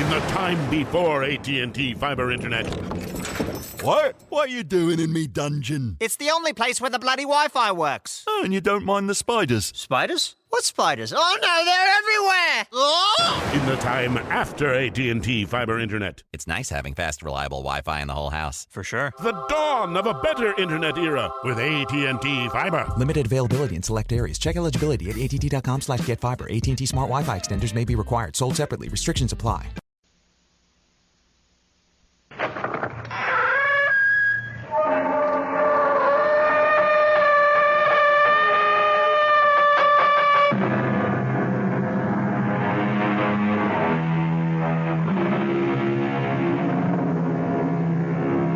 In the time before AT&T fiber internet. What? What are you doing in me dungeon? It's the only place where the bloody Wi-Fi works. Oh, and you don't mind the spiders? Spiders? What spiders? Oh, no, they're everywhere! Oh! In the time after AT&T fiber internet. It's nice having fast, reliable Wi-Fi in the whole house. For sure. The dawn of a better internet era with AT&T fiber. Limited availability in select areas. Check eligibility at att.com/getfiber. AT&T Smart Wi-Fi extenders may be required. Sold separately. Restrictions apply.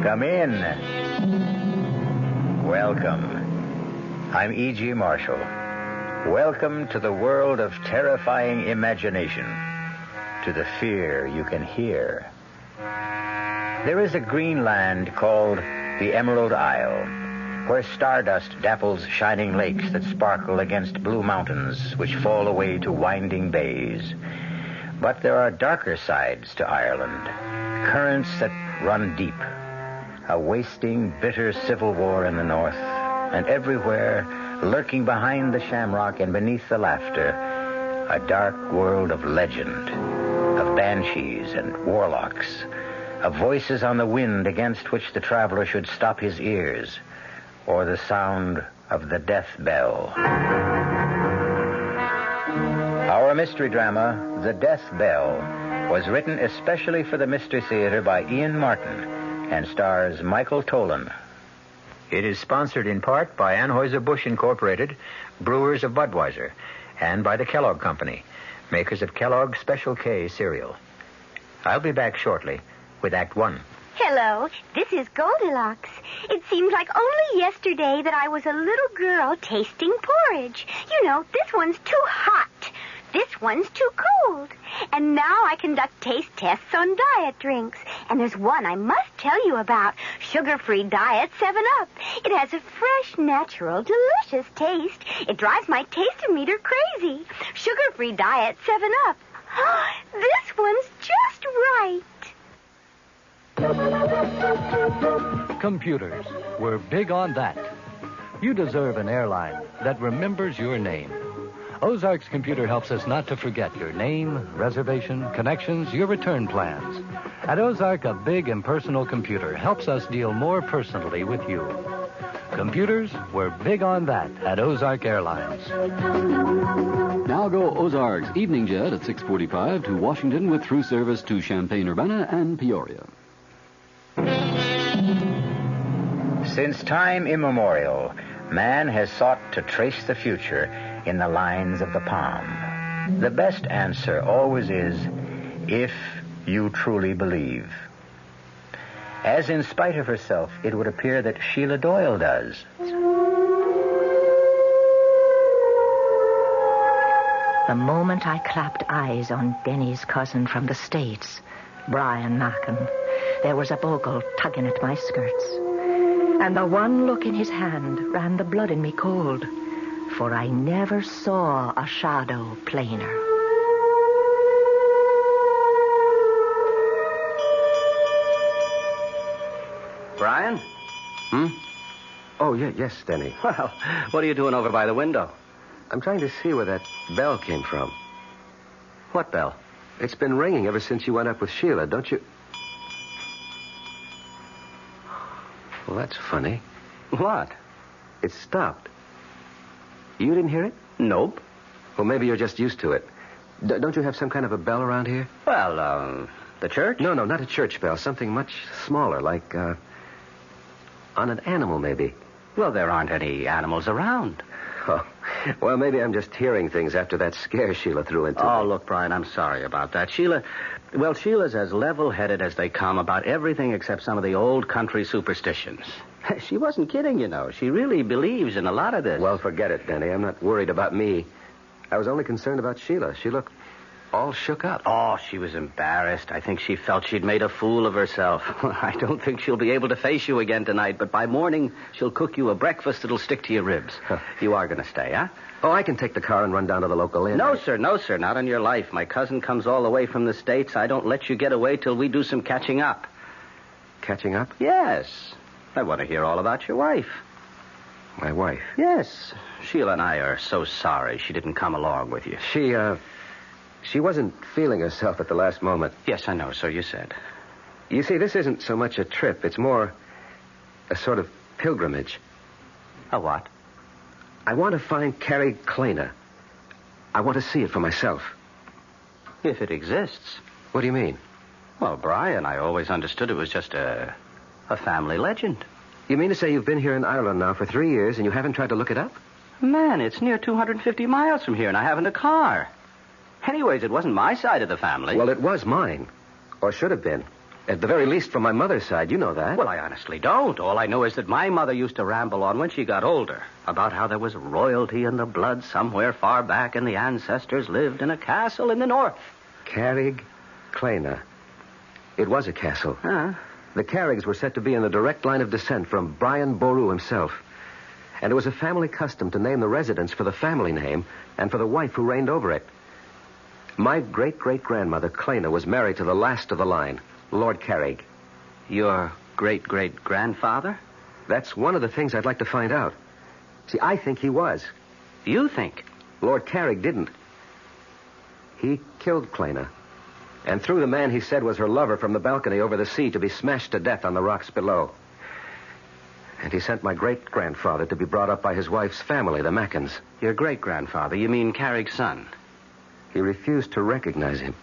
Come in. Welcome. I'm E.G. Marshall. Welcome to the world of terrifying imagination, to the fear you can hear. There is a green land called the Emerald Isle, where stardust dapples shining lakes that sparkle against blue mountains which fall away to winding bays. But there are darker sides to Ireland, currents that run deep. A wasting, bitter civil war in the north, and everywhere, lurking behind the shamrock and beneath the laughter, a dark world of legend, of banshees and warlocks, of voices on the wind against which the traveler should stop his ears, or the sound of the death bell. Our mystery drama, The Death Bell, was written especially for the Mystery Theater by Ian Martin, and stars Michael Tolan. It is sponsored in part by Anheuser-Busch Incorporated, brewers of Budweiser, and by the Kellogg Company, makers of Kellogg's Special K cereal. I'll be back shortly with Act One. Hello, this is Goldilocks. It seems like only yesterday that I was a little girl tasting porridge. You know, this one's too hot. This one's too cold. And now I conduct taste tests on diet drinks. And there's one I must tell you about. Sugar-free diet 7-Up. It has a fresh, natural, delicious taste. It drives my taste-o-meter crazy. Sugar-free diet 7-Up. This one's just right. Computers. We're big on that. You deserve an airline that remembers your name. Ozark's computer helps us not to forget your name, reservation, connections, your return plans. At Ozark, a big impersonal computer helps us deal more personally with you. Computers, we're big on that at Ozark Airlines. Now go Ozark's evening jet at 6:45 to Washington with through service to Champaign-Urbana and Peoria. Since time immemorial, man has sought to trace the future in the lines of the palm. The best answer always is, if you truly believe. As in spite of herself, it would appear that Sheila Doyle does. The moment I clapped eyes on Benny's cousin from the States, Brian Mackin, there was a bogle tugging at my skirts. And the one look in his hand ran the blood in me cold, for I never saw a shadow plainer. Brian? Oh, yes, Denny. Well, what are you doing over by the window? I'm trying to see where that bell came from. What bell? It's been ringing ever since you went up with Sheila, don't you? Well, that's funny. What? It stopped. You didn't hear it? Nope. Well, maybe you're just used to it. Don't you have some kind of a bell around here? Well, the church? No, not a church bell. Something much smaller, like, on an animal, maybe. Well, there aren't any animals around. Oh, well, maybe I'm just hearing things after that scare Sheila threw into me. Oh, look, Brian, I'm sorry about that. Sheila's as level-headed as they come about everything except some of the old country superstitions. She wasn't kidding, you know. She really believes in a lot of this. Well, forget it, Denny. I'm not worried about me. I was only concerned about Sheila. She looked all shook up. Oh, she was embarrassed. I think she felt she'd made a fool of herself. I don't think she'll be able to face you again tonight, but by morning, she'll cook you a breakfast that'll stick to your ribs. You are going to stay, huh? Oh, I can take the car and run down to the local inn. No, sir, not on your life. My cousin comes all the way from the States. I don't let you get away till we do some catching up. Catching up? Yes. I want to hear all about your wife. My wife? Yes. Sheila and I are so sorry she didn't come along with you. She wasn't feeling herself at the last moment. Yes, I know, so you said. You see, this isn't so much a trip. It's more a sort of pilgrimage. A what? I want to find Carrig Clena. I want to see it for myself. If it exists. What do you mean? Well, Brian, I always understood it was just a family legend. You mean to say you've been here in Ireland now for 3 years and you haven't tried to look it up? Man, it's near 250 miles from here, and I haven't a car. Anyways, it wasn't my side of the family. Well, it was mine. Or should have been. At the very least from my mother's side. You know that. Well, I honestly don't. All I know is that my mother used to ramble on when she got older about how there was royalty in the blood somewhere far back and the ancestors lived in a castle in the north. Carrig Clena. It was a castle. Huh? The Carrigs were said to be in the direct line of descent from Brian Boru himself. And it was a family custom to name the residence for the family name and for the wife who reigned over it. My great-great-grandmother, Clena, was married to the last of the line, Lord Carrig. Your great-great-grandfather? That's one of the things I'd like to find out. See, I think he was. You think? Lord Carrig didn't. He killed Clena and threw the man he said was her lover from the balcony over the sea to be smashed to death on the rocks below. And he sent my great-grandfather to be brought up by his wife's family, the Mackins. Your great-grandfather? You mean Carrig's son? He refused to recognize him.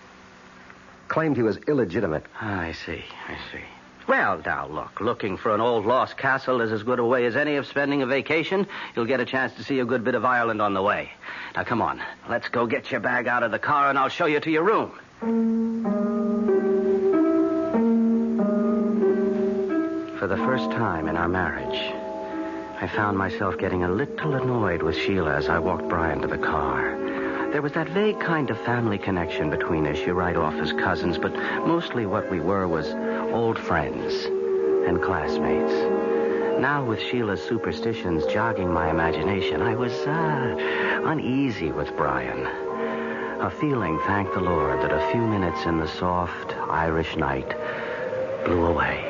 Claimed he was illegitimate. I see. Well, now, look. Looking for an old lost castle is as good a way as any of spending a vacation. You'll get a chance to see a good bit of Ireland on the way. Now, come on. Let's go get your bag out of the car, and I'll show you to your room. For the first time in our marriage, I found myself getting a little annoyed with Sheila as I walked Brian to the car. There was that vague kind of family connection between us. You write off as cousins, but mostly what we were was old friends and classmates. Now, with Sheila's superstitions jogging my imagination, I was uneasy with Brian. A feeling, thank the Lord, that a few minutes in the soft Irish night blew away.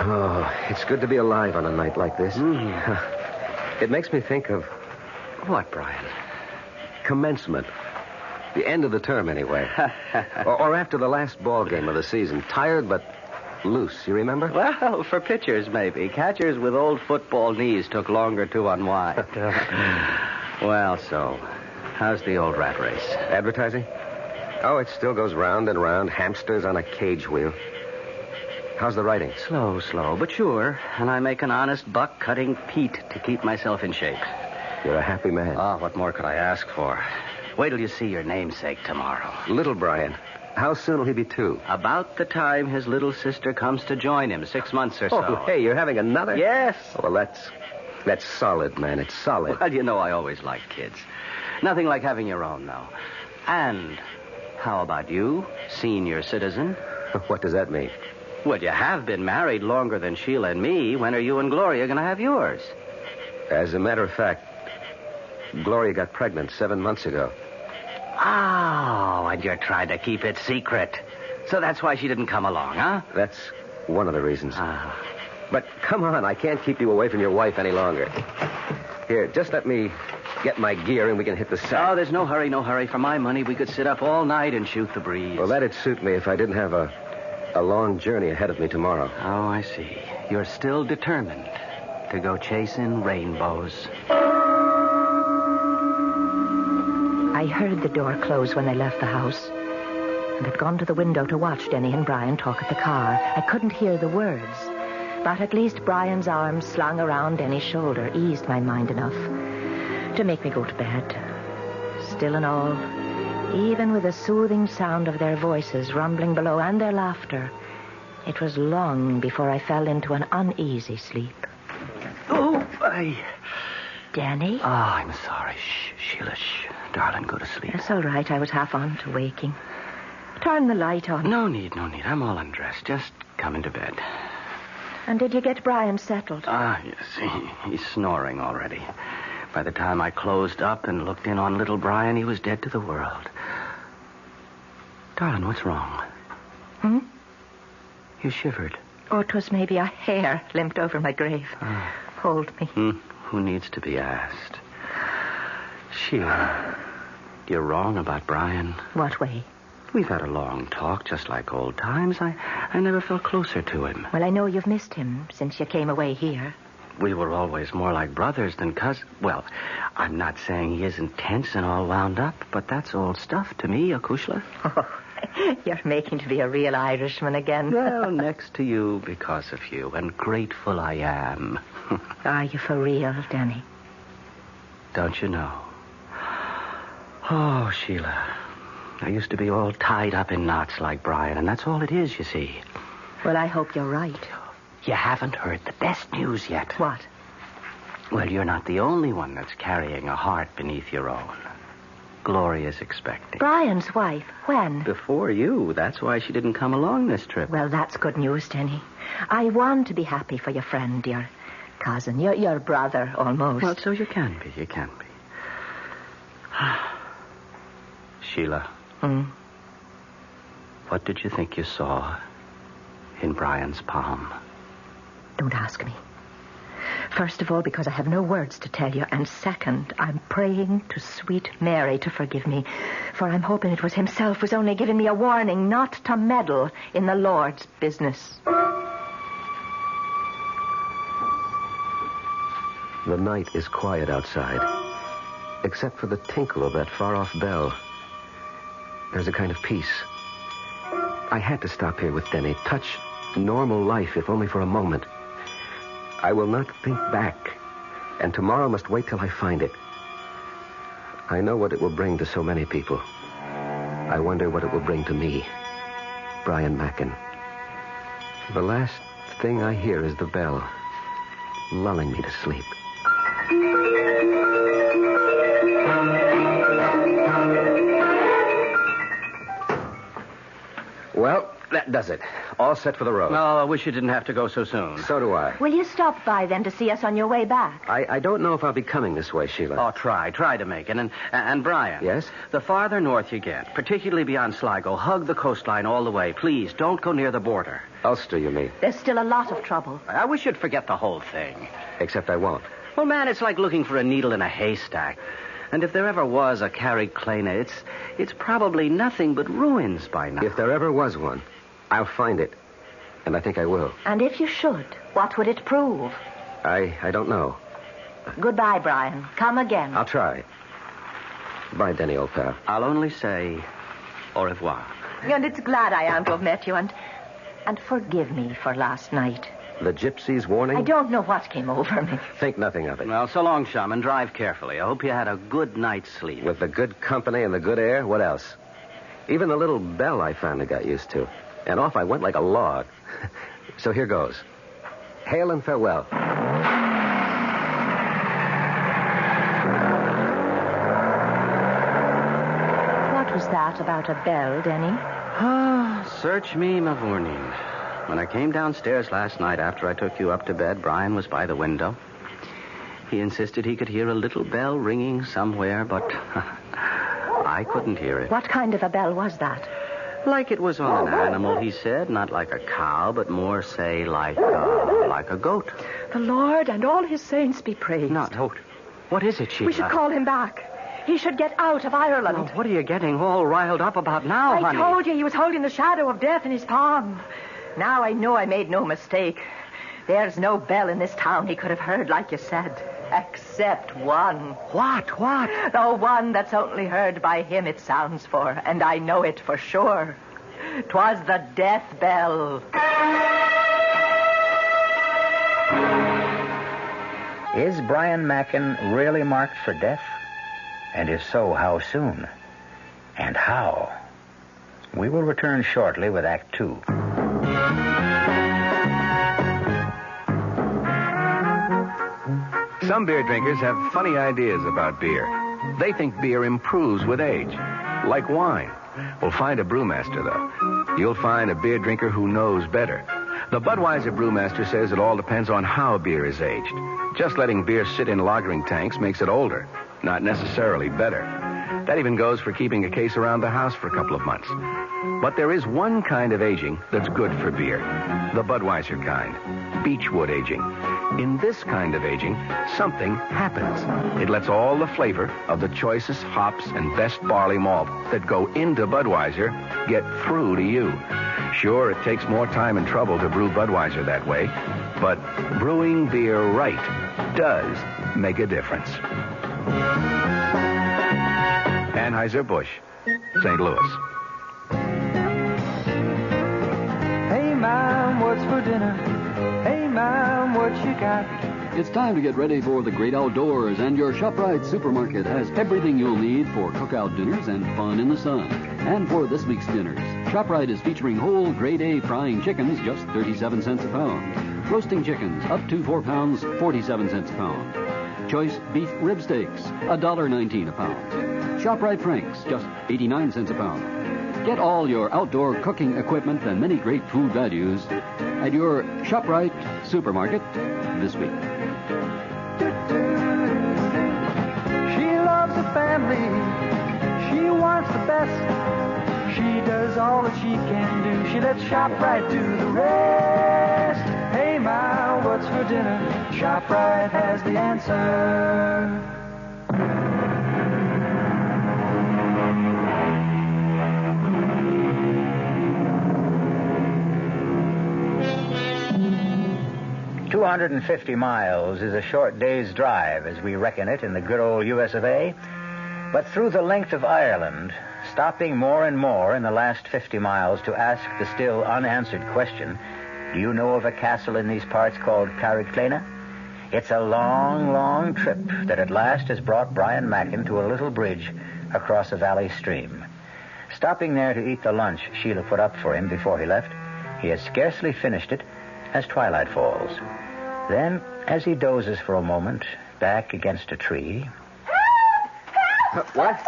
Oh, it's good to be alive on a night like this. It makes me think of... What, Brian? Commencement. The end of the term, anyway. or after the last ball game of the season. Tired, but loose. You remember? Well, for pitchers, maybe. Catchers with old football knees took longer to unwind. Well, so, how's the old rat race? Advertising? Oh, it still goes round and round. Hamsters on a cage wheel. How's the writing? Slow, but sure. And I make an honest buck cutting peat to keep myself in shape. You're a happy man. Oh, what more could I ask for? Wait till you see your namesake tomorrow. Little Brian. How soon will he be 2? About the time his little sister comes to join him, 6 months or so. Oh, hey, you're having another? Yes. Oh, well, that's solid, man. It's solid. Well, you know I always liked kids. Nothing like having your own, though. And how about you, senior citizen? What does that mean? Well, you have been married longer than Sheila and me. When are you and Gloria going to have yours? As a matter of fact, Gloria got pregnant 7 months ago. Oh, and you're trying to keep it secret. So that's why she didn't come along, huh? That's one of the reasons. But come on, I can't keep you away from your wife any longer. Here, just let me get my gear and we can hit the sack. Oh, there's no hurry. For my money, we could sit up all night and shoot the breeze. Well, that'd suit me if I didn't have a long journey ahead of me tomorrow. Oh, I see. You're still determined to go chasing rainbows. I heard the door close when they left the house and had gone to the window to watch Denny and Brian talk at the car. I couldn't hear the words, but at least Brian's arms slung around Denny's shoulder eased my mind enough to make me go to bed. Still and all, even with the soothing sound of their voices rumbling below and their laughter, it was long before I fell into an uneasy sleep. Oh, Danny? Oh, I'm sorry. Shh, Sheila, shh. Darling, go to sleep. That's all right. I was half on to waking. Turn the light on. No need. I'm all undressed. Just come into bed. And did you get Brian settled? Yes. He's snoring already. By the time I closed up and looked in on little Brian, he was dead to the world. Darling, what's wrong? You shivered. Oh, 'twas maybe a hair limped over my grave. Hold me. Who needs to be asked? Sheila, you're wrong about Brian. What way? We've had a long talk, just like old times. I never felt closer to him. Well, I know you've missed him since you came away here. We were always more like brothers than cousins. Well, I'm not saying he isn't tense and all wound up, but that's old stuff to me, Akushla. Oh, you're making to be a real Irishman again. Well, next to you because of you, and grateful I am. Are you for real, Danny? Don't you know? Oh, Sheila, I used to be all tied up in knots like Brian, and that's all it is, you see. Well, I hope you're right. You haven't heard the best news yet. What? Well, you're not the only one that's carrying a heart beneath your own. Gloria's expecting. Brian's wife? When? Before you. That's why she didn't come along this trip. Well, that's good news, Danny. I want to be happy for your friend, your cousin, your brother, almost. Well, so you can be. Sheila. What did you think you saw in Brian's palm? Don't ask me. First of all, because I have no words to tell you. And second, I'm praying to sweet Mary to forgive me. For I'm hoping it was himself who's only giving me a warning not to meddle in the Lord's business. The night is quiet outside, except for the tinkle of that far-off bell. There's a kind of peace. I had to stop here with Denny, touch normal life, if only for a moment. I will not think back, and tomorrow must wait till I find it. I know what it will bring to so many people. I wonder what it will bring to me, Brian Mackin. The last thing I hear is the bell, lulling me to sleep. Well, that does it. All set for the road. Oh, I wish you didn't have to go so soon. So do I. Will you stop by then to see us on your way back? I don't know if I'll be coming this way, Sheila. Oh, try to make it. And Brian. Yes? The farther north you get, particularly beyond Sligo, hug the coastline all the way. Please, don't go near the border. Ulster, you mean? There's still a lot of trouble. I wish you'd forget the whole thing. Except I won't. Well, man, it's like looking for a needle in a haystack. And if there ever was a Carrig Clena, it's probably nothing but ruins by now. If there ever was one, I'll find it. And I think I will. And if you should, what would it prove? I don't know. Goodbye, Brian. Come again. I'll try. Bye, Denny, old pal. I'll only say au revoir. And it's glad I am to have met you, and forgive me for last night. The gypsy's warning? I don't know what came over me. Think nothing of it. Well, so long, chum, and drive carefully. I hope you had a good night's sleep. With the good company and the good air, what else? Even the little bell I finally got used to. And off I went like a log. So here goes. Hail and farewell. What was that about a bell, Denny? Search me, Mavourneen. When I came downstairs last night after I took you up to bed, Brian was by the window. He insisted he could hear a little bell ringing somewhere, but I couldn't hear it. What kind of a bell was that? Like it was on an animal, he said. Not like a cow, but more, say, like a goat. The Lord and all his saints be praised. Not goat. What is it, Sheila? We should call him back. He should get out of Ireland. Well, what are you getting all riled up about now, honey? I told you he was holding the shadow of death in his palm. Now I know I made no mistake. There's no bell in this town he could have heard, like you said. Except one. What? The one that's only heard by him it sounds for, and I know it for sure. 'Twas the death bell. Is Brian Mackin really marked for death? And if so, how soon? And how? We will return shortly with Act 2. Some beer drinkers have funny ideas about beer. They think beer improves with age, like wine. Well, find a brewmaster, though. You'll find a beer drinker who knows better. The Budweiser brewmaster says it all depends on how beer is aged. Just letting beer sit in lagering tanks makes it older, not necessarily better. That even goes for keeping a case around the house for a couple of months. But there is one kind of aging that's good for beer. The Budweiser kind. Beechwood aging. In this kind of aging, something happens. It lets all the flavor of the choicest hops and best barley malt that go into Budweiser get through to you. Sure, it takes more time and trouble to brew Budweiser that way, but brewing beer right does make a difference. Anheuser-Busch, St. Louis. Hey, Mom, what's for dinner? Hey, Mom, what you got? It's time to get ready for the great outdoors, and your ShopRite supermarket has everything you'll need for cookout dinners and fun in the sun. And for this week's dinners, ShopRite is featuring whole grade A frying chickens, just 37 cents a pound. Roasting chickens, up to 4 pounds, 47 cents a pound. Choice beef rib steaks, $1.19 a pound. ShopRite Franks, just 89 cents a pound. Get all your outdoor cooking equipment and many great food values at your ShopRite supermarket this week. She loves the family. She wants the best. She does all that she can do. She lets ShopRite do the rest. Hey, Ma, what's for dinner? ShopRite has the answer. 250 miles is a short day's drive as we reckon it in the good old US of A. But through the length of Ireland, stopping more and more in the last 50 miles to ask the still unanswered question, do you know of a castle in these parts called Carrig Clena? It's a long, long trip that at last has brought Brian Mackin to a little bridge across a valley stream. Stopping there to eat the lunch Sheila put up for him before he left, he has scarcely finished it as twilight falls. Then, as he dozes for a moment, back against a tree... What?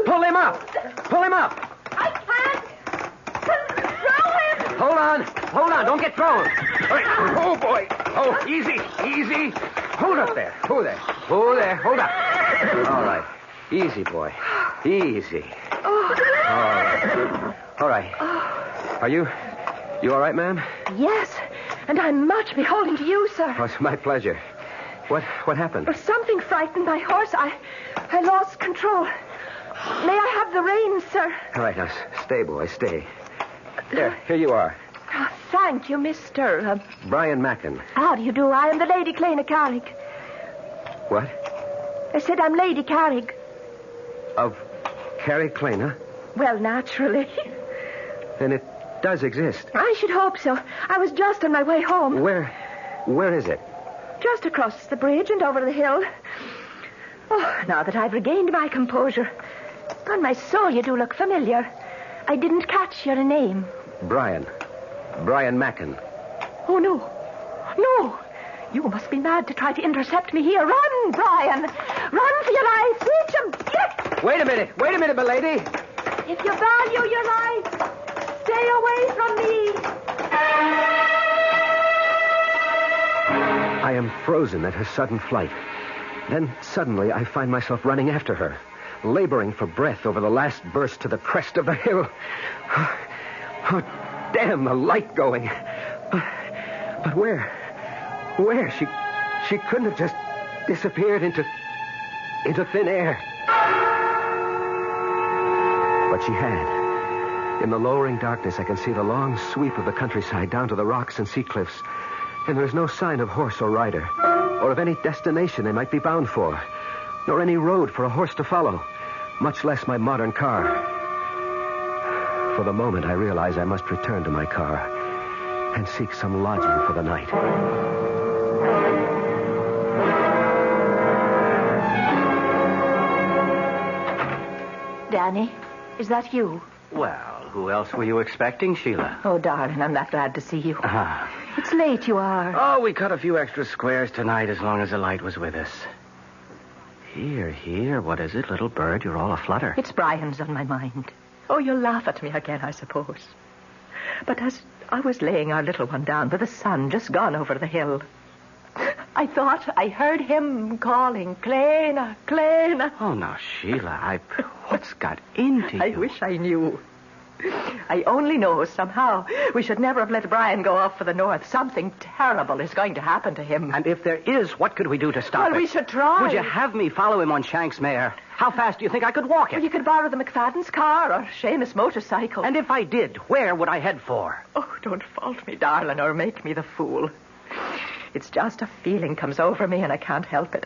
Pull him up! Pull him up! I can't throw him! Hold on, don't get thrown! Oh, boy! Oh, easy! Hold up there! Hold up! All right. Easy, boy. Easy. All right. Are you all right, ma'am? Yes, and I'm much beholden to you, sir. Oh, it's my pleasure. What happened? Well, something frightened my horse. I lost control. May I have the reins, sir? All right, now, stay, boy, stay. Here you are. Oh, thank you, Mr. Brian Mackin. How do you do? I am the Lady Clena Carrig. What? I said I'm Lady Carrig. Of Carrig Clena? Well, naturally. Then it does exist. I should hope so. I was just on my way home. Where is it? Just across the bridge and over the hill. Oh, now that I've regained my composure. On my soul, you do look familiar. I didn't catch your name. Brian Mackin. Oh, no. No. You must be mad to try to intercept me here. Run, Brian. Run for your life. Reach him. Yes. Wait a minute, my lady. If you value your life, stay away from me. I am frozen at her sudden flight. Then suddenly I find myself running after her, laboring for breath over the last burst to the crest of the hill. Oh, damn, the light going. But where? Where? She couldn't have just disappeared into thin air. But she had. In the lowering darkness, I can see the long sweep of the countryside down to the rocks and sea cliffs. And there's no sign of horse or rider, or of any destination they might be bound for, nor any road for a horse to follow, much less my modern car. For the moment, I realize I must return to my car and seek some lodging for the night. Danny, is that you? Well, who else were you expecting, Sheila? Oh, darling, I'm that glad to see you. It's late you are. Oh, we cut a few extra squares tonight as long as the light was with us. Here, what is it, little bird? You're all aflutter. It's Brian's on my mind. Oh, you'll laugh at me again, I suppose. But as I was laying our little one down with the sun just gone over the hill, I thought I heard him calling, Clena, Clena. Oh, now, Sheila, what's got into you? I wish I knew. I only know somehow we should never have let Brian go off for the north. Something terrible is going to happen to him. And if there is, what could we do to stop it? Well, we should try. Would you have me follow him on Shank's mare? How fast do you think I could walk it? Well, you could borrow the McFadden's car or Seamus' motorcycle. And if I did, where would I head for? Oh, don't fault me, darling, or make me the fool. It's just a feeling comes over me and I can't help it.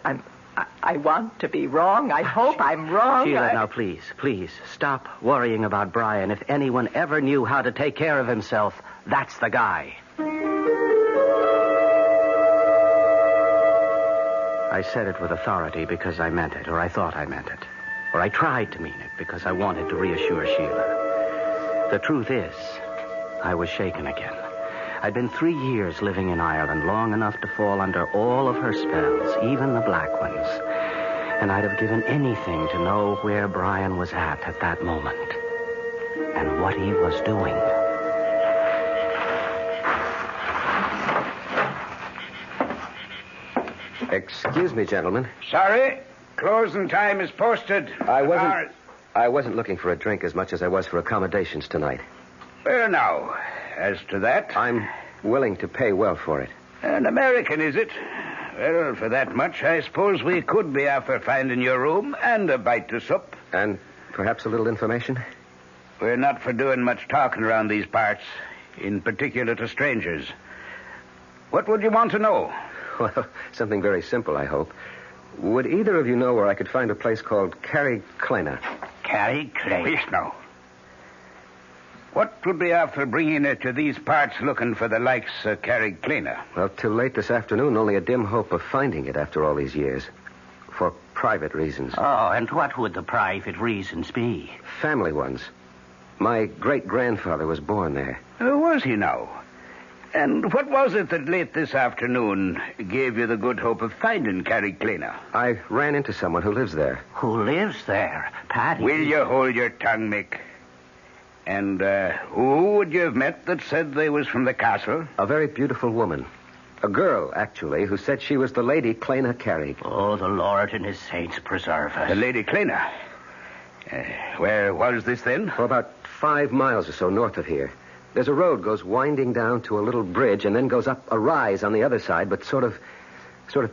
I want to be wrong. I hope I'm wrong. Sheila, now please, stop worrying about Brian. If anyone ever knew how to take care of himself, that's the guy. I said it with authority because I meant it, or I thought I meant it. Or I tried to mean it because I wanted to reassure Sheila. The truth is, I was shaken again. I'd been 3 years living in Ireland, long enough to fall under all of her spells, even the black ones. And I'd have given anything to know where Brian was at that moment. And what he was doing. Excuse me, gentlemen. Sorry. Closing time is posted. I wasn't looking for a drink as much as I was for accommodations tonight. Well, now, as to that... I'm willing to pay well for it. An American, is it? Well, for that much, I suppose we could be after finding your room and a bite to sup. And perhaps a little information? We're not for doing much talking around these parts, in particular to strangers. What would you want to know? Well, something very simple, I hope. Would either of you know where I could find a place called Carrig Clena? Carrig Clena? Yes, no. What would be after bringing it to these parts looking for the likes of Carrig Clena? Well, till late this afternoon, only a dim hope of finding it after all these years. For private reasons. Oh, and what would the private reasons be? Family ones. My great-grandfather was born there. Was he now? And what was it that late this afternoon gave you the good hope of finding Carrig Clena? I ran into someone who lives there. Who lives there? Paddy? Will you hold your tongue, Mick? And who would you have met that said they was from the castle? A very beautiful woman. A girl, actually, who said she was the Lady Clena Carrig. Oh, the Lord and his saints preserve us. The Lady Clena? Where was this then? For about 5 miles or so north of here. There's a road goes winding down to a little bridge and then goes up a rise on the other side, but sort of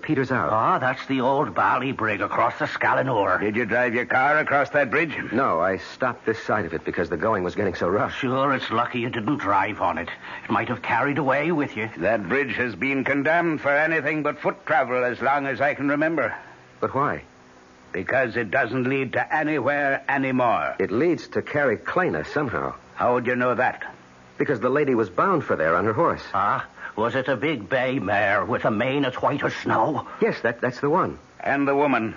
peters out. Oh, that's the old Ballybrig across the Scallanore. Did you drive your car across that bridge? No, I stopped this side of it because the going was getting so rough. Sure, it's lucky you didn't drive on it. It might have carried away with you. That bridge has been condemned for anything but foot travel as long as I can remember. But why? Because it doesn't lead to anywhere anymore. It leads to Carrig Clena somehow. How would you know that? Because the lady was bound for there on her horse. Ah? Was it a big bay mare with a mane as white as snow? Yes, that's the one. And the woman?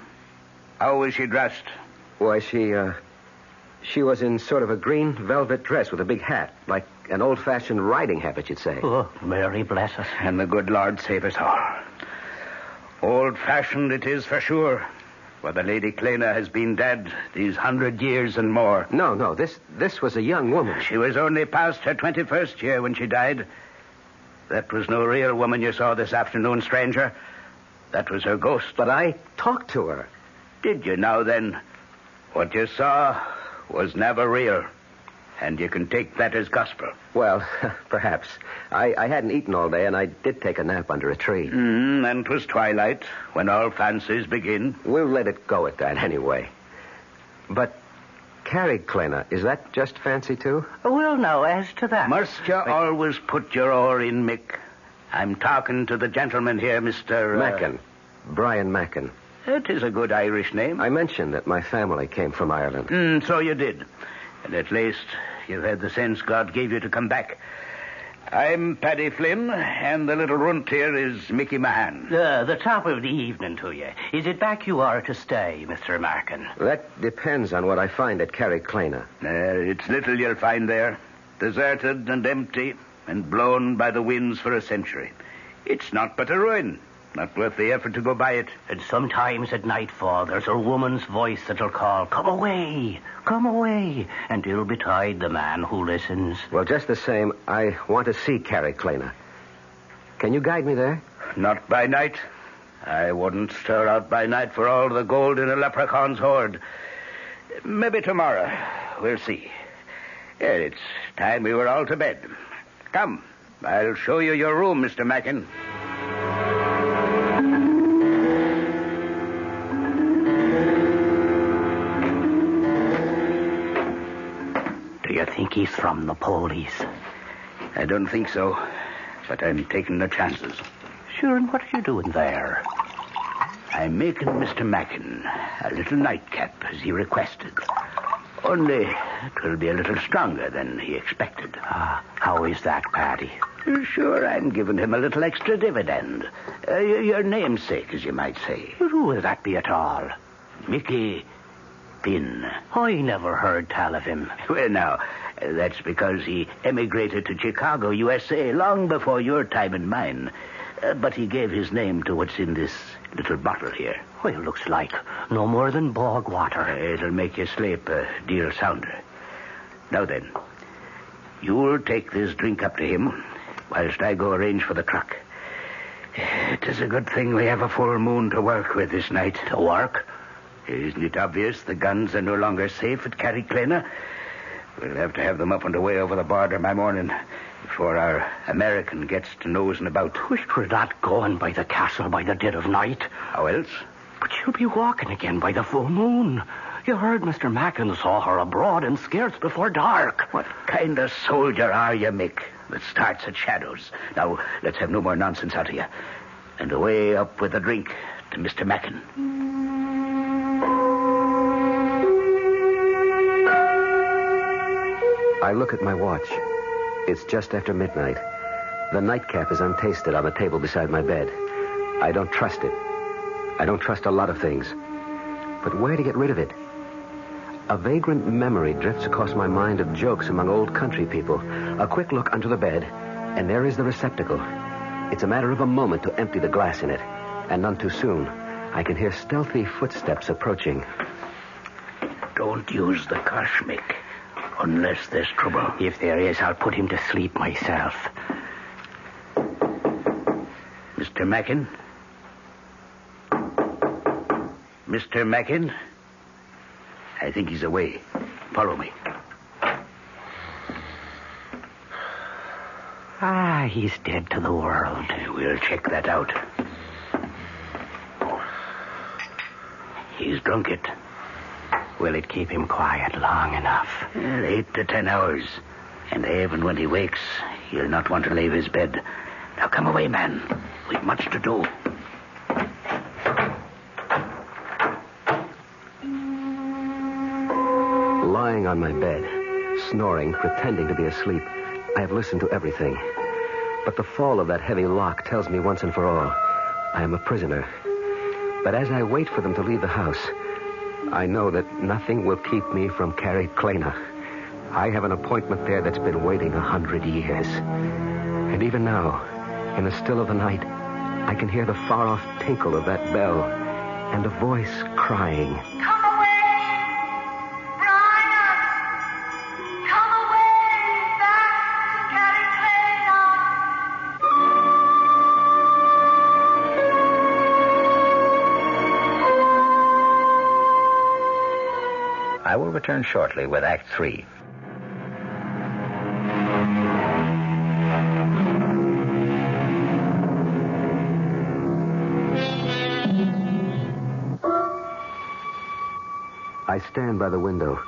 How was she dressed? Why, she was in sort of a green velvet dress with a big hat, like an old-fashioned riding habit, you'd say. Oh, Mary bless us. And the good Lord save us all. Old-fashioned it is for sure. For the Lady Clena has been dead these 100 years and more. No, this was a young woman. She was only past her 21st year when she died. That was no real woman you saw this afternoon, stranger. That was her ghost. But I talked to her. Did you now, then? What you saw was never real. And you can take that as gospel. Well, perhaps. I hadn't eaten all day, and I did take a nap under a tree. And 'twas twilight, when all fancies begin. We'll let it go at that, anyway. But Carrig Clena, is that just fancy, too? We'll know as to that. Must you always put your oar in, Mick? I'm talking to the gentleman here, Mr. Mackin. Brian Mackin. It is a good Irish name. I mentioned that my family came from Ireland. So you did. And at least you've had the sense God gave you to come back. I'm Paddy Flynn, and the little runt here is Mickey Mahan. The top of the evening to you. Is it back you are to stay, Mr. Mackin? That depends on what I find at Carrig Clena. It's little you'll find there. Deserted and empty. and blown by the winds for a century. It's not but a ruin. Not worth the effort to go by it. And sometimes at nightfall, there's a woman's voice that'll call, come away, and ill betide the man who listens. Well, just the same, I want to see Carrig Clena. Can you guide me there? Not by night. I wouldn't stir out by night for all the gold in a leprechaun's hoard. Maybe tomorrow. We'll see. Yeah, it's time we were all to bed. Come, I'll show you your room, Mr. Mackin. Do you think he's from the police? I don't think so, but I'm taking the chances. Sure, and what are you doing there? I'm making Mr. Mackin a little nightcap, as he requested. Only it will be a little stronger than he expected. How is that, Paddy? Sure, I'm giving him a little extra dividend. Your namesake, as you might say. Who will that be at all? Mickey Pin. I never heard tell of him. Well, now, that's because he emigrated to Chicago, USA, long before your time and mine. But he gave his name to what's in this little bottle here. Well, it looks like no more than bog water. It'll make you sleep a deal sounder. Now then, you'll take this drink up to him, whilst I go arrange for the truck. It is a good thing we have a full moon to work with this night. To work? Isn't it obvious the guns are no longer safe at Carrig Clena? We'll have to have them up and away over the border by morning before our American gets to nosing about. We're not going by the castle by the dead of night. How else? But you'll be walking again by the full moon. You heard Mr. Mackin saw her abroad and scarce before dark. What kind of soldier are you, Mick, that starts at shadows? Now, let's have no more nonsense out of you. And away up with a drink to Mr. Mackin. I look at my watch. It's just after midnight. The nightcap is untasted on the table beside my bed. I don't trust it. I don't trust a lot of things. But where to get rid of it? A vagrant memory drifts across my mind of jokes among old country people. A quick look under the bed, and there is the receptacle. It's a matter of a moment to empty the glass in it. And none too soon. I can hear stealthy footsteps approaching. Don't use the curse, Mick. Unless there's trouble. If there is, I'll put him to sleep myself. Mr. Mackin? Mr. Mackin? I think he's away. Follow me. He's dead to the world. We'll check that out. He's drunk it. Will it keep him quiet long enough? 8 to 10 hours. And even when he wakes, he'll not want to leave his bed. Now come away, man. We've much to do. Lying on my bed, snoring, pretending to be asleep, I have listened to everything. But the fall of that heavy lock tells me once and for all, I am a prisoner. But as I wait for them to leave the house, I know that nothing will keep me from Carrig Clena. I have an appointment there that's been waiting 100 years. And even now, in the still of the night, I can hear the far-off tinkle of that bell and a voice crying. Come away, Brian! Come away back to Carrig Clena! I will return shortly with Act 3. I stand by the window,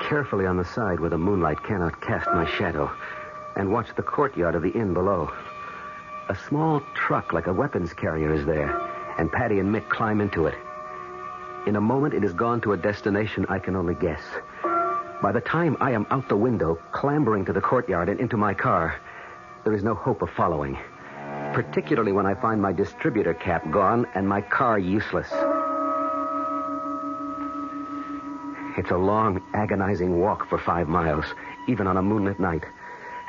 carefully on the side where the moonlight cannot cast my shadow, and watch the courtyard of the inn below. A small truck like a weapons carrier is there, and Paddy and Mick climb into it. In a moment, it has gone to a destination I can only guess. By the time I am out the window, clambering to the courtyard and into my car, there is no hope of following, particularly when I find my distributor cap gone and my car useless. It's a long, agonizing walk for 5 miles, even on a moonlit night.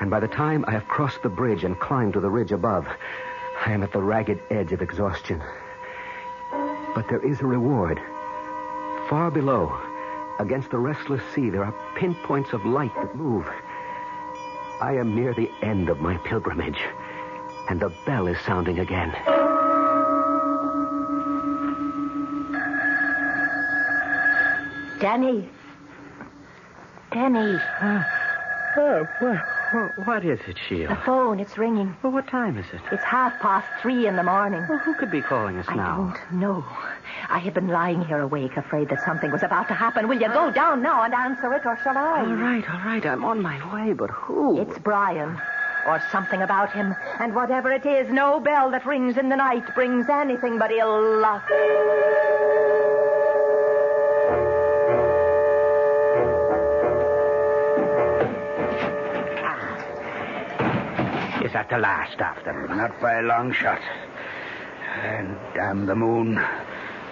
And by the time I have crossed the bridge and climbed to the ridge above, I am at the ragged edge of exhaustion. But there is a reward. Far below, against the restless sea, there are pinpoints of light that move. I am near the end of my pilgrimage, and the bell is sounding again. Danny. Danny. What is it, Sheila? The phone, it's ringing. Well, what time is it? It's 3:30 in the morning. Well, who could be calling us now? I don't know. I have been lying here awake, afraid that something was about to happen. Will you go down now and answer it, or shall I? All right. I'm on my way, but who? It's Brian. Or something about him. And whatever it is, no bell that rings in the night brings anything but ill luck. Is that the last of them? Not by a long shot. And damn the moon.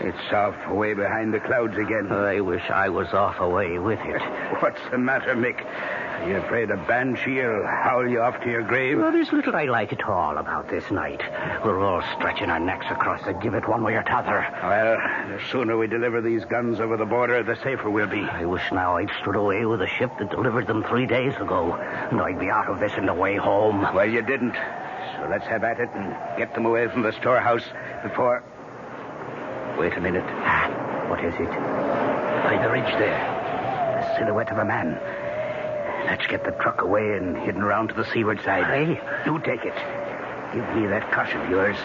It's off away behind the clouds again. I wish I was off away with it. What's the matter, Mick? Are you afraid a banshee'll howl you off to your grave? Well, there's little I like at all about this night. We're all stretching our necks across the gibbet one way or t'other. Well, the sooner we deliver these guns over the border, the safer we'll be. I wish now I'd stood away with the ship that delivered them 3 days ago, and I'd be out of this on the way home. Well, you didn't. So let's have at it and get them away from the storehouse before... Wait a minute. What is it? By the ridge there. The silhouette of a man. Let's get the truck away and hidden around to the seaward side. Hey? You take it. Give me that cush of yours,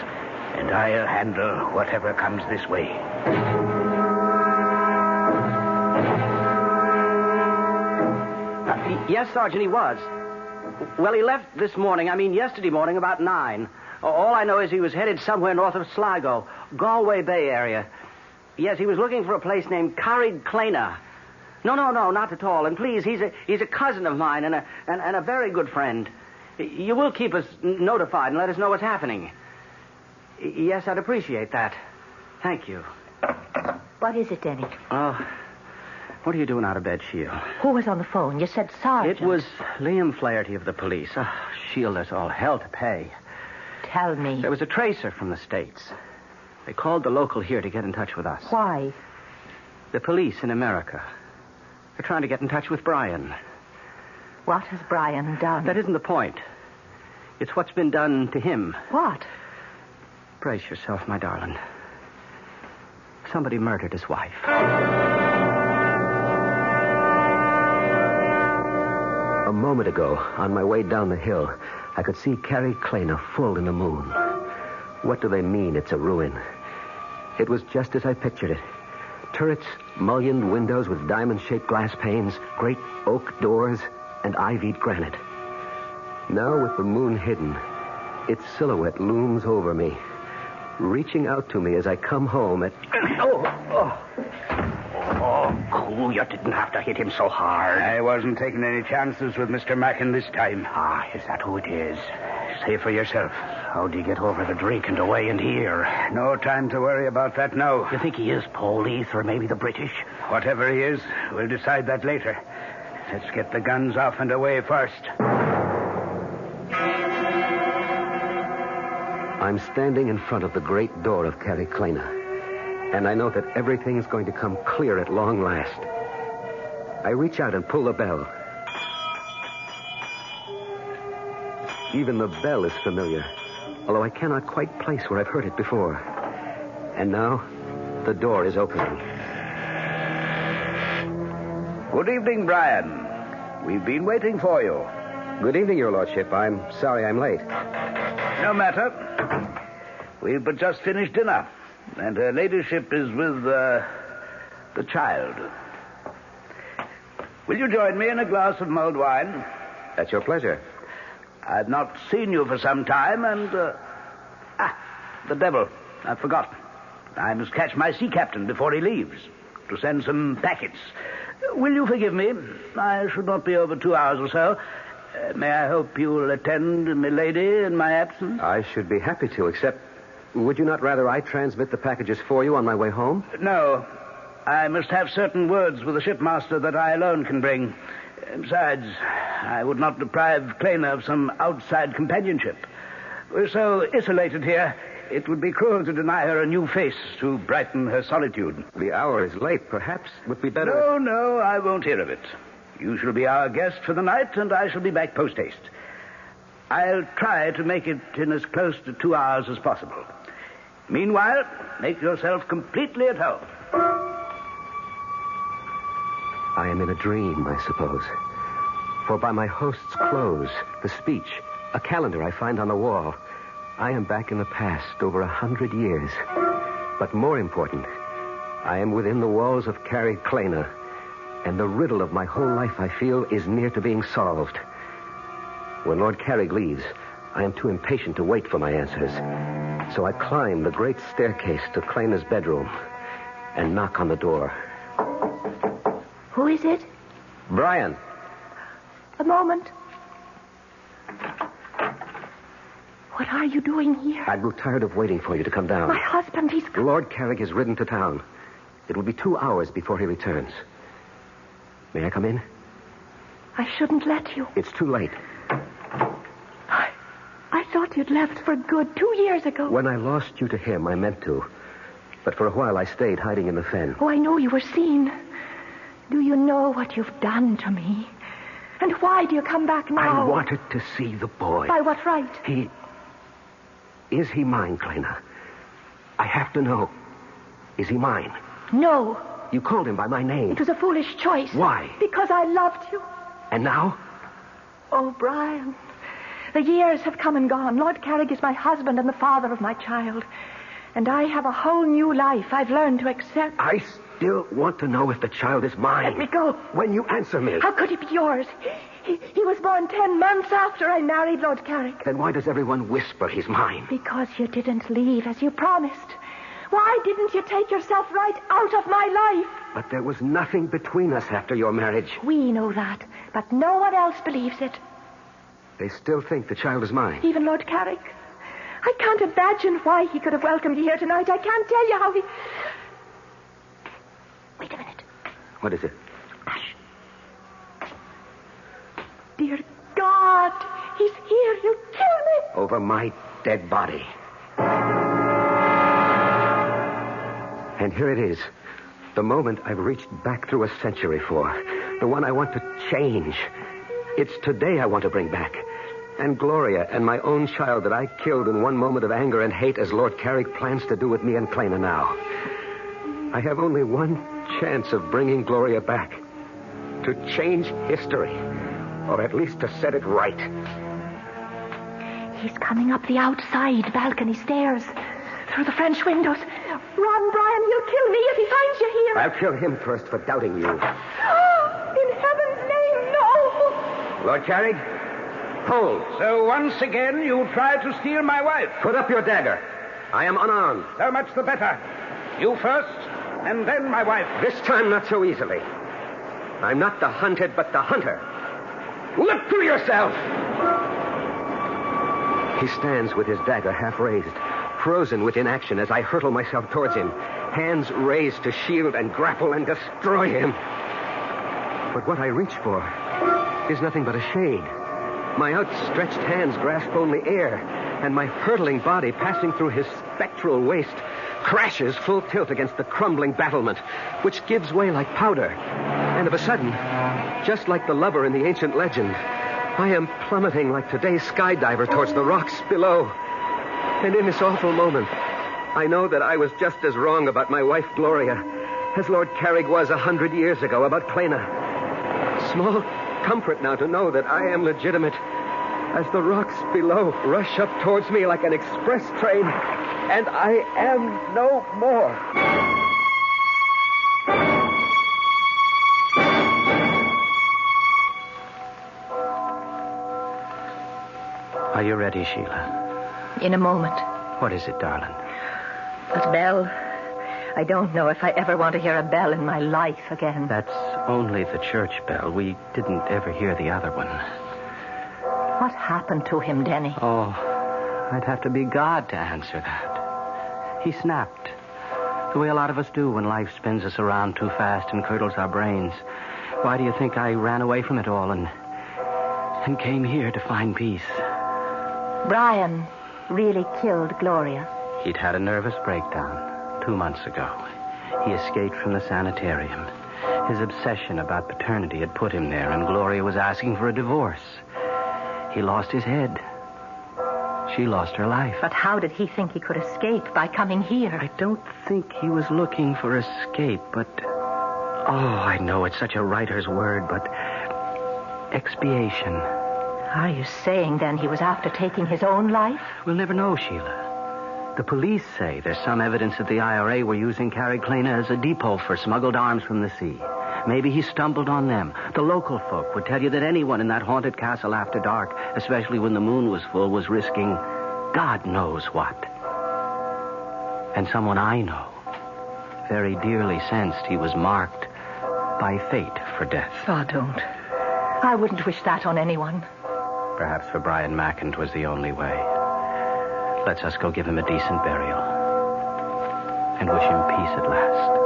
and I'll handle whatever comes this way. Yes, Sergeant, he was. Well, he left yesterday morning about 9. All I know is he was headed somewhere north of Sligo, Galway Bay area. Yes, he was looking for a place named Carrig Clena. No, not at all. And please, he's a cousin of mine and a very good friend. You will keep us notified and let us know what's happening. Yes, I'd appreciate that. Thank you. What is it, Denny? Oh, what are you doing out of bed, Sheila? Who was on the phone? You said Sergeant. It was Liam Flaherty of the police. Oh, Sheila, there's all hell to pay. Tell me. There was a tracer from the States. They called the local here to get in touch with us. Why? The police in America. They're trying to get in touch with Brian. What has Brian done? That isn't the point. It's what's been done to him. What? Brace yourself, my darling. Somebody murdered his wife. A moment ago, on my way down the hill, I could see Carrig Clena full in the moon. What do they mean it's a ruin? It was just as I pictured it. Turrets, mullioned windows with diamond-shaped glass panes, great oak doors, and ivied granite. Now, with the moon hidden, its silhouette looms over me, reaching out to me as I come home at... Oh, cool. You didn't have to hit him so hard. I wasn't taking any chances with Mr. Mackin this time. Ah, is that who it is? Say for yourself. How'd you get over the drink and away and here? No time to worry about that now. You think he is police or maybe the British? Whatever he is, we'll decide that later. Let's get the guns off and away first. I'm standing in front of the great door of Carrig Clena, and I know that everything's going to come clear at long last. I reach out and pull the bell. Even the bell is familiar, although I cannot quite place where I've heard it before. And now, the door is opening. Good evening, Brian. We've been waiting for you. Good evening, Your Lordship. I'm sorry I'm late. No matter. We've but just finished dinner, and her ladyship is with, the child. Will you join me in a glass of mulled wine? At your pleasure. I've not seen you for some time, and... the devil. I forgot. I must catch my sea captain before he leaves to send some packets. Will you forgive me? I should not be over 2 hours or so. May I hope you'll attend milady in my absence? I should be happy to, except... Would you not rather I transmit the packages for you on my way home? No. I must have certain words with the shipmaster that I alone can bring. Besides, I would not deprive Clena of some outside companionship. We're so isolated here, it would be cruel to deny her a new face to brighten her solitude. The hour is late. Perhaps it would be better... No, I won't hear of it. You shall be our guest for the night, and I shall be back post-haste. I'll try to make it in as close to 2 hours as possible. Meanwhile, make yourself completely at home. I am in a dream, I suppose. For by my host's clothes, the speech, a calendar I find on the wall, I am back in the past over 100 years. But more important, I am within the walls of Carrig Clena, and the riddle of my whole life, I feel, is near to being solved. When Lord Carrig leaves, I am too impatient to wait for my answers. So I climb the great staircase to Clena's bedroom and knock on the door. Who is it? Brian. A moment. What are you doing here? I grew tired of waiting for you to come down. My husband, he's... Lord Carrig has ridden to town. It will be 2 hours before he returns. May I come in? I shouldn't let you. It's too late. I thought you'd left for good 2 years ago. When I lost you to him, I meant to. But for a while, I stayed hiding in the fen. Oh, I know you were seen. Do you know what you've done to me? And why do you come back now? I wanted to see the boy. By what right? Is he mine, Clena? I have to know. Is he mine? No. You called him by my name. It was a foolish choice. Why? Because I loved you. And now? Oh, Brian, the years have come and gone. Lord Carrig is my husband and the father of my child. And I have a whole new life I've learned to accept. I still want to know if the child is mine. Let me go. When you answer me. How could he be yours? He was born 10 months after I married Lord Carrig. Then why does everyone whisper he's mine? Because you didn't leave as you promised. Why didn't you take yourself right out of my life? But there was nothing between us after your marriage. We know that, but no one else believes it. They still think the child is mine. Even Lord Carrig. I can't imagine why he could have welcomed you here tonight. I can't tell you how he... Wait a minute. What is it? Hush. Dear God, he's here. You'll kill me. Over my dead body. And here it is. The moment I've reached back through a century for. The one I want to change. It's today I want to bring back. And Gloria and my own child that I killed in one moment of anger and hate as Lord Carrig plans to do with me and Clena now. I have only one chance of bringing Gloria back. To change history. Or at least to set it right. He's coming up the outside balcony stairs. Through the French windows. Run, Brian, he'll kill me if he finds you here. I'll kill him first for doubting you. In heaven's name, no! Lord Carrig, hold. So once again you try to steal my wife. Put up your dagger. I am unarmed. So much the better. You first, and then my wife. This time not so easily. I'm not the hunted, but the hunter. Look to yourself! He stands with his dagger half raised, frozen with inaction as I hurtle myself towards him, hands raised to shield and grapple and destroy him. But what I reach for is nothing but a shade. My outstretched hands grasp only air, and my hurtling body passing through his spectral waist crashes full tilt against the crumbling battlement, which gives way like powder. And of a sudden, just like the lover in the ancient legend, I am plummeting like today's skydiver towards the rocks below. And in this awful moment, I know that I was just as wrong about my wife, Gloria, as Lord Carrig was 100 years ago about Clena. Small comfort now to know that I am legitimate as the rocks below rush up towards me like an express train, and I am no more. Are you ready, Sheila? In a moment. What is it, darling? That bell. I don't know if I ever want to hear a bell in my life again. That's only the church bell. We didn't ever hear the other one. What happened to him, Denny? Oh, I'd have to be God to answer that. He snapped. The way a lot of us do when life spins us around too fast and curdles our brains. Why do you think I ran away from it all and came here to find peace? Brian really killed Gloria. He'd had a nervous breakdown 2 months ago. He escaped from the sanitarium. His obsession about paternity had put him there, and Gloria was asking for a divorce. He lost his head. She lost her life. But how did he think he could escape by coming here? I don't think he was looking for escape, but... Oh, I know it's such a writer's word, but... expiation. Are you saying, then, he was after taking his own life? We'll never know, Sheila. The police say there's some evidence that the IRA were using Carrig Clena as a depot for smuggled arms from the sea. Maybe he stumbled on them. The local folk would tell you that anyone in that haunted castle after dark, especially when the moon was full, was risking God knows what. And someone I know very dearly sensed he was marked by fate for death. Oh, don't. I wouldn't wish that on anyone. Perhaps for Brian Mackin 'twas the only way. Let's us go give him a decent burial. And wish him peace at last.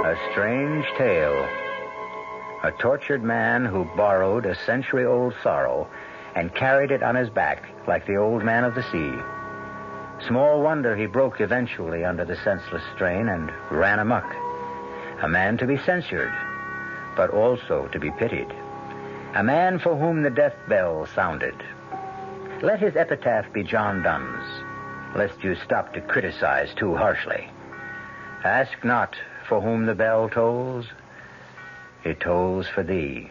A strange tale. A tortured man who borrowed a century-old sorrow and carried it on his back like the old man of the sea. Small wonder he broke eventually under the senseless strain and ran amok. A man to be censured, but also to be pitied. A man for whom the death bell sounded. Let his epitaph be John Donne's, lest you stop to criticize too harshly. Ask not for whom the bell tolls. It tolls for thee.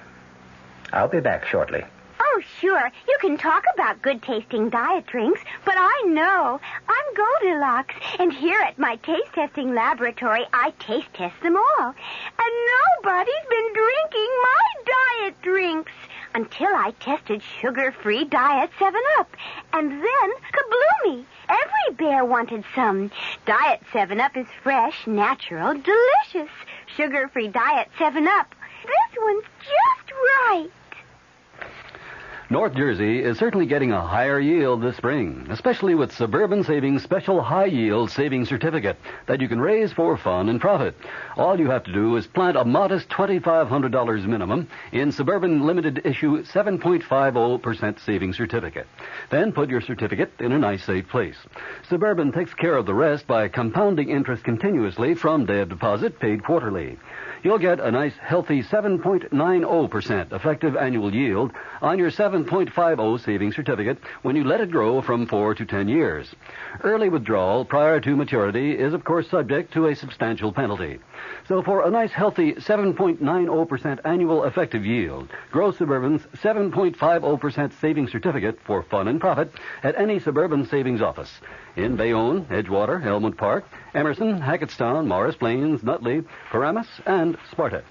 I'll be back shortly. Oh, sure. You can talk about good-tasting diet drinks, but I know. I'm Goldilocks, and here at my taste-testing laboratory, I taste-test them all. And nobody's been drinking my diet drinks until I tested sugar-free Diet 7-Up. And then, kabloomy! Every bear wanted some. Diet 7-Up is fresh, natural, delicious. Sugar-free Diet 7-Up. This one's just right. North Jersey is certainly getting a higher yield this spring, especially with Suburban Savings Special High Yield Savings Certificate that you can raise for fun and profit. All you have to do is plant a modest $2,500 minimum in Suburban Limited Issue 7.50% Savings Certificate. Then put your certificate in a nice, safe place. Suburban takes care of the rest by compounding interest continuously from day of deposit paid quarterly. You'll get a nice, healthy 7.90% effective annual yield on your 7.50 savings certificate when you let it grow from 4 to 10 years. Early withdrawal prior to maturity is, of course, subject to a substantial penalty. So for a nice, healthy 7.90% annual effective yield, grow Suburban's 7.50% savings certificate for fun and profit at any Suburban Savings office in Bayonne, Edgewater, Elmwood Park, Emerson, Hackettstown, Morris Plains, Nutley, Paramus, and Sparta.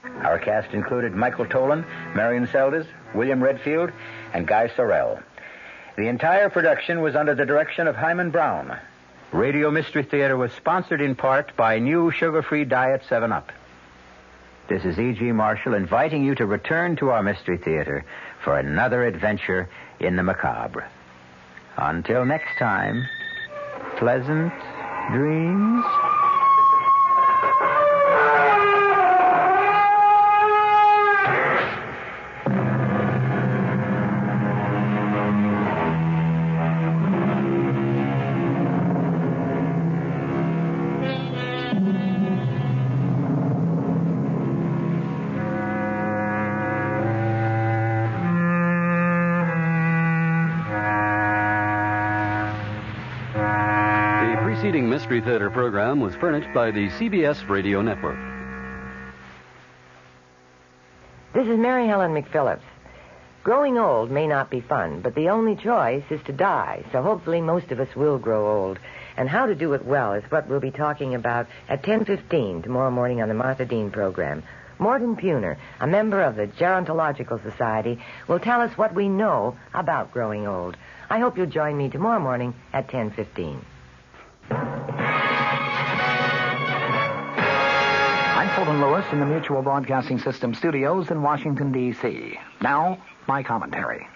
Our cast included Michael Tolan, Marion Seldes, William Redfield, and Guy Sorrell. The entire production was under the direction of Hyman Brown. Radio Mystery Theater was sponsored in part by new sugar-free Diet 7-Up. This is E.G. Marshall inviting you to return to our Mystery Theater for another adventure in the macabre. Until next time, pleasant dreams. The Mystery Theater program was furnished by the CBS Radio Network. This is Mary Helen McPhillips. Growing old may not be fun, but the only choice is to die, so hopefully most of us will grow old. And how to do it well is what we'll be talking about at 10:15 tomorrow morning on the Martha Dean program. Morton Puner, a member of the Gerontological Society, will tell us what we know about growing old. I hope you'll join me tomorrow morning at 10:15. I'm Sheldon Lewis in the Mutual Broadcasting System studios in Washington, D.C. Now, my commentary.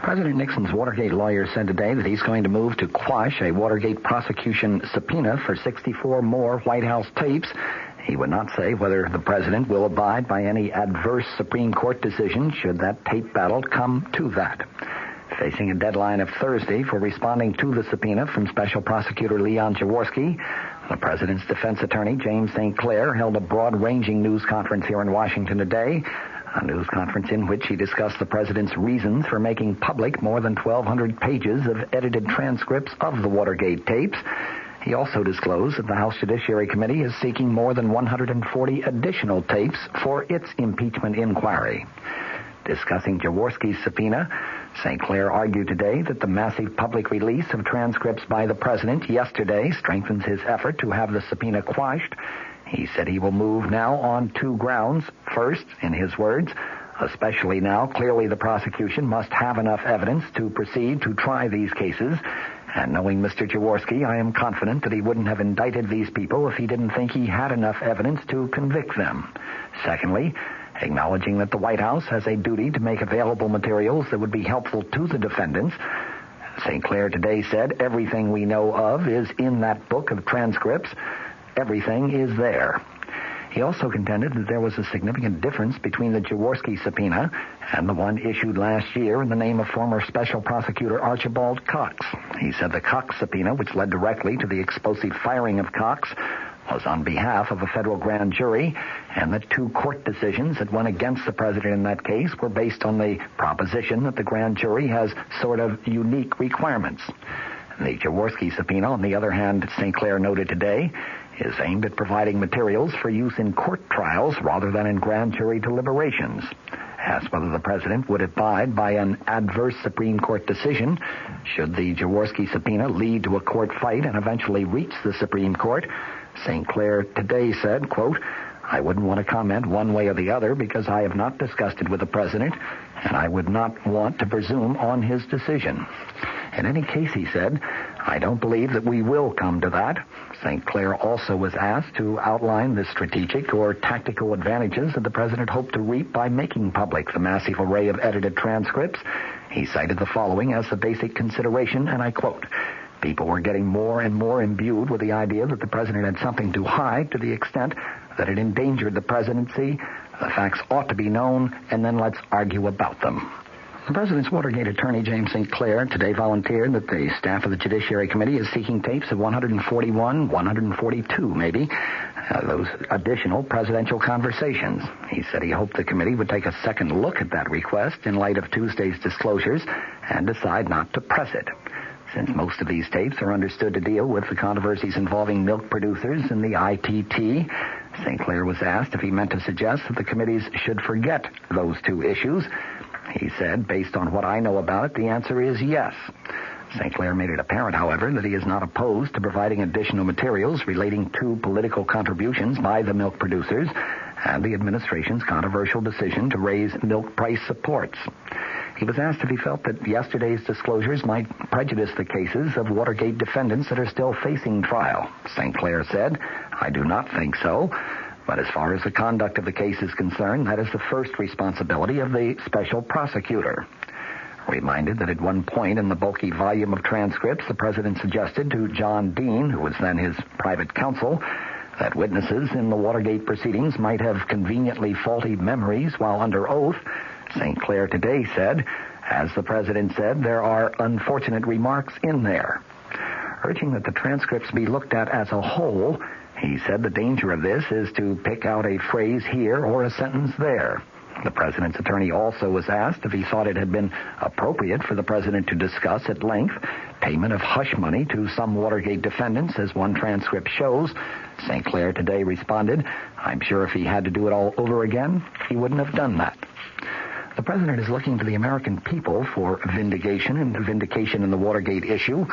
President Nixon's Watergate lawyer said today that he's going to move to quash a Watergate prosecution subpoena for 64 more White House tapes. He would not say whether the president will abide by any adverse Supreme Court decision should that tape battle come to that. Facing a deadline of Thursday for responding to the subpoena from Special Prosecutor Leon Jaworski, the president's defense attorney, James St. Clair, held a broad-ranging news conference here in Washington today, a news conference in which he discussed the president's reasons for making public more than 1,200 pages of edited transcripts of the Watergate tapes. He also disclosed that the House Judiciary Committee is seeking more than 140 additional tapes for its impeachment inquiry. Discussing Jaworski's subpoena, St. Clair argued today that the massive public release of transcripts by the president yesterday strengthens his effort to have the subpoena quashed. He said he will move now on two grounds. First, in his words, especially now, clearly the prosecution must have enough evidence to proceed to try these cases. And knowing Mr. Jaworski, I am confident that he wouldn't have indicted these people if he didn't think he had enough evidence to convict them. Secondly, acknowledging that the White House has a duty to make available materials that would be helpful to the defendants, St. Clair today said everything we know of is in that book of transcripts. Everything is there. He also contended that there was a significant difference between the Jaworski subpoena and the one issued last year in the name of former Special Prosecutor Archibald Cox. He said the Cox subpoena, which led directly to the explosive firing of Cox, was on behalf of a federal grand jury, and the two court decisions that went against the president in that case were based on the proposition that the grand jury has sort of unique requirements. The Jaworski subpoena, on the other hand, St. Clair noted today, is aimed at providing materials for use in court trials rather than in grand jury deliberations. Asked whether the president would abide by an adverse Supreme Court decision should the Jaworski subpoena lead to a court fight and eventually reach the Supreme Court, St. Clair today said, quote, I wouldn't want to comment one way or the other because I have not discussed it with the president, and I would not want to presume on his decision. In any case, he said, I don't believe that we will come to that. St. Clair also was asked to outline the strategic or tactical advantages that the president hoped to reap by making public the massive array of edited transcripts. He cited the following as the basic consideration, and I quote, people were getting more and more imbued with the idea that the president had something to hide to the extent that it endangered the presidency. The facts ought to be known, and then let's argue about them. The president's Watergate attorney, James St. Clair, today volunteered that the staff of the Judiciary Committee is seeking tapes of 141, 142 maybe, those additional presidential conversations. He said he hoped the committee would take a second look at that request in light of Tuesday's disclosures and decide not to press it. Since most of these tapes are understood to deal with the controversies involving milk producers and the ITT, St. Clair was asked if he meant to suggest that the committees should forget those two issues. He said, based on what I know about it, the answer is yes. St. Clair made it apparent, however, that he is not opposed to providing additional materials relating to political contributions by the milk producers and the administration's controversial decision to raise milk price supports. He was asked if he felt that yesterday's disclosures might prejudice the cases of Watergate defendants that are still facing trial. St. Clair said, I do not think so. But as far as the conduct of the case is concerned, that is the first responsibility of the special prosecutor. Reminded that at one point in the bulky volume of transcripts, the president suggested to John Dean, who was then his private counsel, that witnesses in the Watergate proceedings might have conveniently faulty memories while under oath, St. Clair today said, as the president said, there are unfortunate remarks in there. Urging that the transcripts be looked at as a whole, he said the danger of this is to pick out a phrase here or a sentence there. The president's attorney also was asked if he thought it had been appropriate for the president to discuss at length payment of hush money to some Watergate defendants, as one transcript shows. St. Clair today responded, I'm sure if he had to do it all over again, he wouldn't have done that. The president is looking to the American people for vindication in the Watergate issue,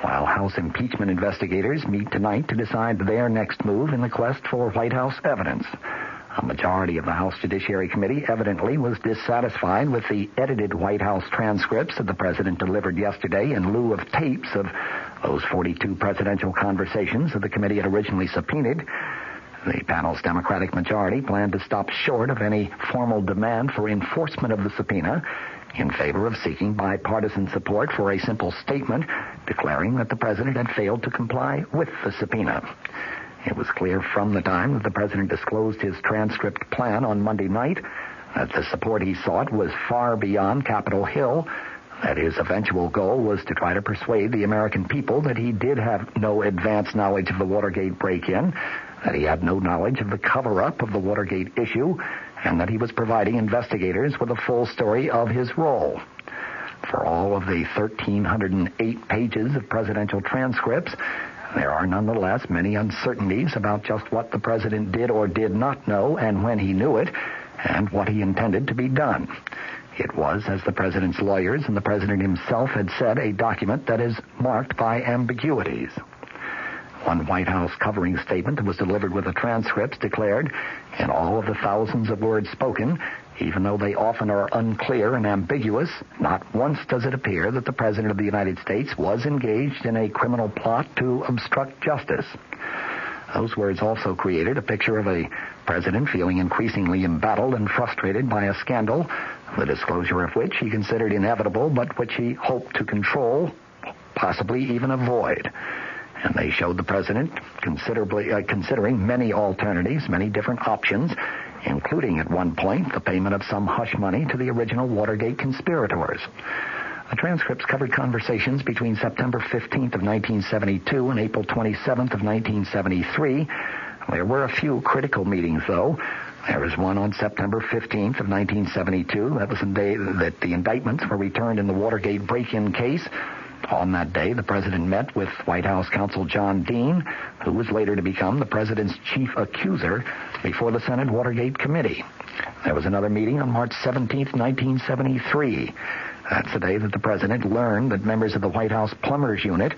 while House impeachment investigators meet tonight to decide their next move in the quest for White House evidence. A majority of the House Judiciary Committee evidently was dissatisfied with the edited White House transcripts that the president delivered yesterday in lieu of tapes of those 42 presidential conversations that the committee had originally subpoenaed. The panel's Democratic majority planned to stop short of any formal demand for enforcement of the subpoena in favor of seeking bipartisan support for a simple statement declaring that the president had failed to comply with the subpoena. It was clear from the time that the president disclosed his transcript plan on Monday night that the support he sought was far beyond Capitol Hill, that his eventual goal was to try to persuade the American people that he did have no advance knowledge of the Watergate break-in, that he had no knowledge of the cover-up of the Watergate issue, and that he was providing investigators with a full story of his role. For all of the 1,308 pages of presidential transcripts, there are nonetheless many uncertainties about just what the president did or did not know and when he knew it, and what he intended to be done. It was, as the president's lawyers and the president himself had said, a document that is marked by ambiguities. One White House covering statement that was delivered with the transcripts declared, in all of the thousands of words spoken, even though they often are unclear and ambiguous, not once does it appear that the President of the United States was engaged in a criminal plot to obstruct justice. Those words also created a picture of a president feeling increasingly embattled and frustrated by a scandal, the disclosure of which he considered inevitable, but which he hoped to control, possibly even avoid. And they showed the president considering many alternatives, many different options, including at one point the payment of some hush money to the original Watergate conspirators. The transcripts covered conversations between September 15th of 1972 and April 27th of 1973. There were a few critical meetings, though. There was one on September 15th of 1972. That was the day that the indictments were returned in the Watergate break-in case. On that day, the president met with White House counsel John Dean, who was later to become the president's chief accuser before the Senate Watergate Committee. There was another meeting on March 17th, 1973. That's the day that the president learned that members of the White House Plumbers Unit,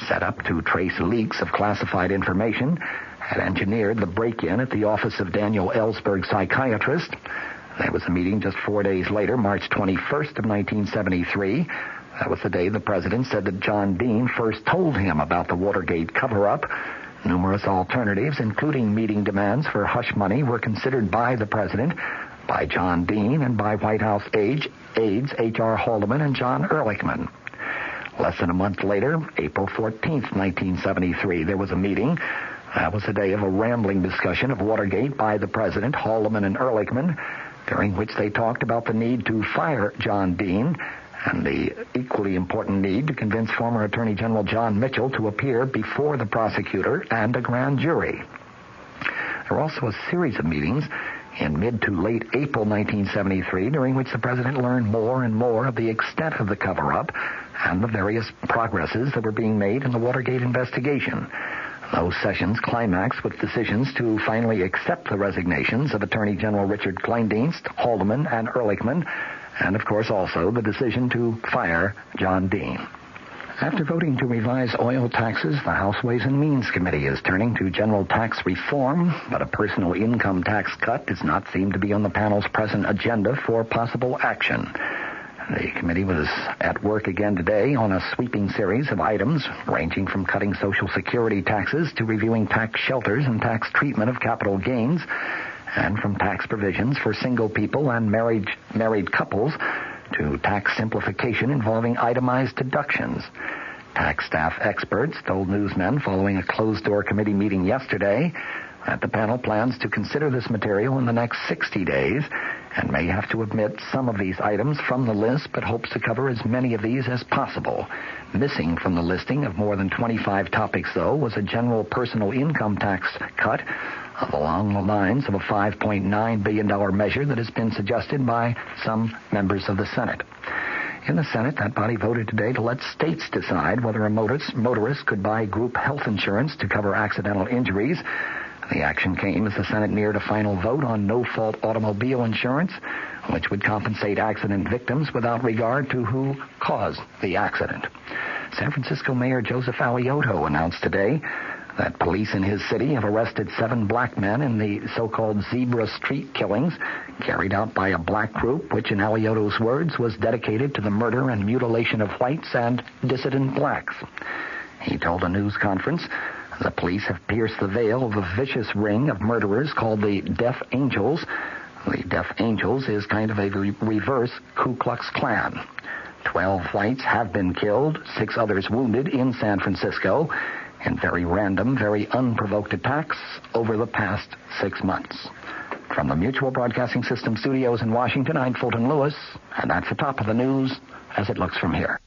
set up to trace leaks of classified information, had engineered the break-in at the office of Daniel Ellsberg, psychiatrist. There was a meeting just 4 days later, March 21st of 1973. That was the day the president said that John Dean first told him about the Watergate cover-up. Numerous alternatives, including meeting demands for hush money, were considered by the president, by John Dean, and by White House aides H.R. Haldeman and John Ehrlichman. Less than a month later, April 14th, 1973, there was a meeting. That was the day of a rambling discussion of Watergate by the president, Haldeman, and Ehrlichman, during which they talked about the need to fire John Dean and the equally important need to convince former Attorney General John Mitchell to appear before the prosecutor and a grand jury. There were also a series of meetings in mid to late April 1973, during which the president learned more and more of the extent of the cover-up and the various progresses that were being made in the Watergate investigation. Those sessions climaxed with decisions to finally accept the resignations of Attorney General Richard Kleindienst, Haldeman, and Ehrlichman, and, of course, also the decision to fire John Dean. After voting to revise oil taxes, the House Ways and Means Committee is turning to general tax reform, but a personal income tax cut does not seem to be on the panel's present agenda for possible action. The committee was at work again today on a sweeping series of items, ranging from cutting Social Security taxes to reviewing tax shelters and tax treatment of capital gains, and from tax provisions for single people and married couples to tax simplification involving itemized deductions. Tax staff experts told newsmen following a closed-door committee meeting yesterday that the panel plans to consider this material in the next 60 days and may have to omit some of these items from the list, but hopes to cover as many of these as possible. Missing from the listing of more than 25 topics, though, was a general personal income tax cut along the lines of a $5.9 billion measure that has been suggested by some members of the Senate. In the Senate, that body voted today to let states decide whether a motorist could buy group health insurance to cover accidental injuries. The action came as the Senate neared a final vote on no-fault automobile insurance, which would compensate accident victims without regard to who caused the accident. San Francisco Mayor Joseph Alioto announced today that police in his city have arrested 7 black men in the so-called Zebra Street killings carried out by a black group, which in Alioto's words was dedicated to the murder and mutilation of whites and dissident blacks. He told a news conference The police have pierced the veil of a vicious ring of murderers called the Death Angels. The Death Angels is kind of a reverse Ku Klux Klan. 12 whites have been killed, 6 others wounded in San Francisco in very random, very unprovoked attacks over the past 6 months. From the Mutual Broadcasting System studios in Washington, I'm Fulton Lewis, and that's the top of the news as it looks from here.